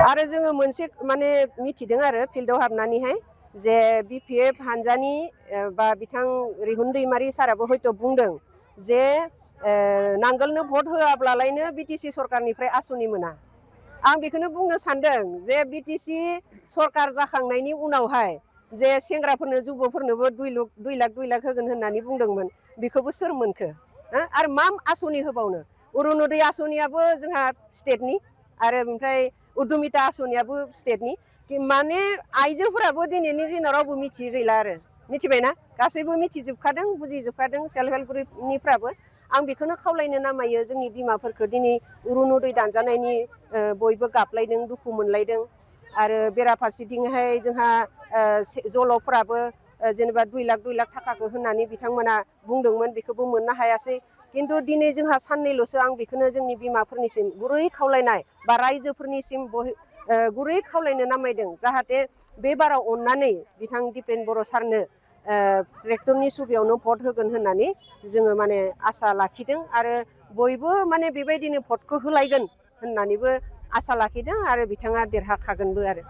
आरो जोङो मोनसे माने मिथिदों आरो फिल्डआव हाबनानैहाय जे बिपिएफ हानजानि बा बिथां रिहुन दैमारि साराबो हयथ' बुंदों जे नांगोलनो भट होआब्लालायनो बिटिसि सरकारनिफ्राय आसनि मोना। आं बेखौनो बुंनो सानदों जे बिटिसि सरकार जाखांनायनि उनावहाय जे सेंग्राफोरनो जुबफोरनोबो 2 लाख होगोन होननानै बुंदोंमोन बेखौबो सोर मोनखो आरो मा आसनि होबावनो अरुनदय आसनियाबो जोंहा स्टेटनि आरो ओमफ्राय उद्यमिता आसनियाबो स्टेटनि माने आइजोफोराबो दिनैनि दिनाव रावबो मिथियै गैला आरो मिथिबायना गासैबो मिथिजोबखादों बुजिजोबखादों सेल्फ हेल्प ग्रुपनिफ्राबो आं बेखौनो खावलायनो नामायो जोंनि बिमाफोरखौ दिनै अरुनदय दानजानायनि बयबो गाबलायदों दुखु मोनलायदों आरो बेराफारसेथिंहाय जोंहा जल'फोराबो जेनेबा 2 लाख थाखाखौ होननानै बिथांमोना बुंदोंमोन बेखौबो मोननो हायासै खिन्थु दिनै जोंहा साननैल'सो आं बेखौनो जोंनि बिमाफोरनिसिम गुरै खावलायनाय बा रायजोफोरनिसिम गुरै खावलायनो नामायदों जाहाथे बे बाराव अननानै बिथां दिपेन बर' सारनो ट्रेक्टरनि सुबियावनो भट होगोन होननानै जोङो माने आसा लाखिदों आरो बयबो माने बेबायदिनो भटखौ होलायगोन होननानैबो आसा लाखिदों आरो बिथाङा देरहाखागोनबो आरो